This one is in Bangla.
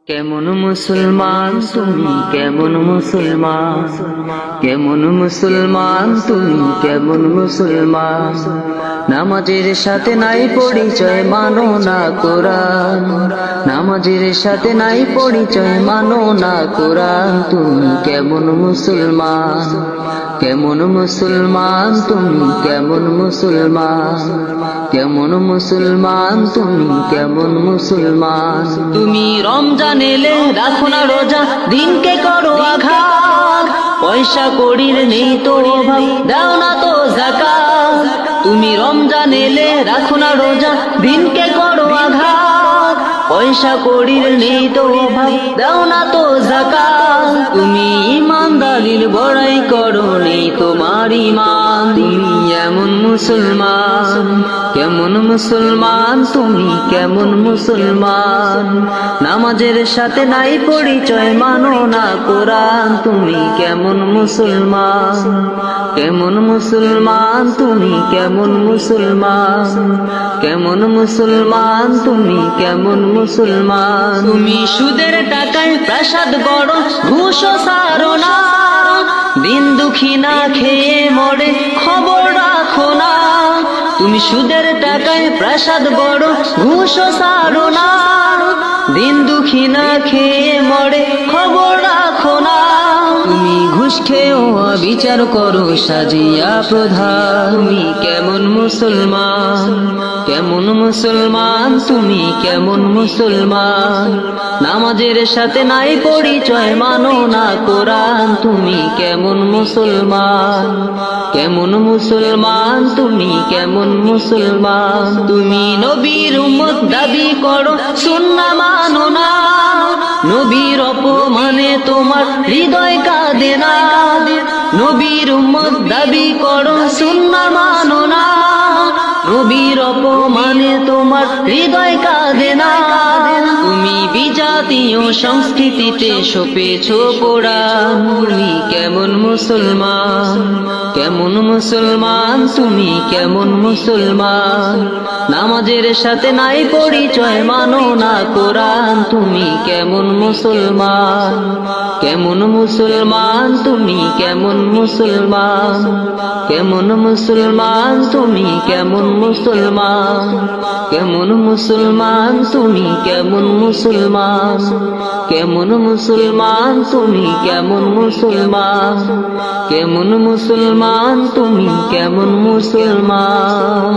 কেমন মুসলমান তুমি, কেমন মুসলমান, কেমন মুসলমান তুমি, কেমন মুসলমান। নামাজের সাথে নাই পরিচয়, মানো না কোরআন। নামাজের সাথে নাই পরিচয়, মানো না কোরআন। তুমি কেমন মুসলমান, কেমন মুসলমান তুমি, কেমন মুসলমান, কেমন মুসলমান তুমি, কেমন মুসলমান। তুমি রমজান এলে রাখো না রোজা, দিনকে করো আঘাত। পয়সা কড়ির নেই তো অভাব, দাও না তো যাকাত। তুমি রমজান এলে রাখো না রোজা, দিনকে করো আঘাত। পয়সা কড়ির নেই তো অভাব, দাও না তো যাকাত। তুমি ইমানদারির বড়াই করো, নেই তোমার ঈমান। তুমি এমন মুসলমান, কেমন মুসলমান তুমি, কেমন মুসলমান। নামাজের সাথে নাই পরিচয়, মানো না কোরআন। তুমি কেমন মুসলমান, কেমন মুসলমান তুমি, কেমন মুসলমান, কেমন মুসলমান তুমি, কেমন মুসলমান। তুমি সুদের টাকায় প্রাসাদ গড়, ঘুষও ছাড়ো না। দিন দুঃখী না খেয়ে মরে, খবর রাখো না। তুমি সুদের টাকায় প্রাসাদ গড়, ঘুষও ছাড়ো না। দিন দুঃখী না খেয়ে মরে, খবর রাখো না। তুমি ঘুষ খেয়েও বিচার করো সাজিয়া প্রধান। তুমি কেমন মুসলমান, কেমন মুসলমান তুমি, কেমন মুসলমান। নামাজের সাথে নাই পরিচয়, মানো না কোরআন। তুমি কেমন মুসলমান, কেমন মুসলমান তুমি, কেমন মুসলমান। তুমি নবীর উম্মত দাবি করো, সুন্নাহ মানো না। নবীর অপমানে তোমার হৃদয় কাঁদে না। নবীর উম্মত দাবি করো, সুন্নাহ মানো না। নবীর অপমানে তোমার হৃদয় কাঁদে না। তুমি বিজাতীয় সংস্কৃতিতে সপেছ পোড়ান। তুমি কেমন মুসলমান, কেমন মুসলমান তুমি, কেমন মুসলমান। নামাজের সাথে নাই পরিচয়, মানো না কোরআন। তুমি কেমন মুসলমান, কেমন মুসলমান তুমি, কেমন মুসলমান, কেমন মুসলমান তুমি, কেমন মুসলমান, কেমন মুসলমান তুমি, কেমন মুসলমান, কেমন মুসলমান তুমি, কেমন মুসলমান, কেমন মুসলমান তুমি, কেমন মুসলমান।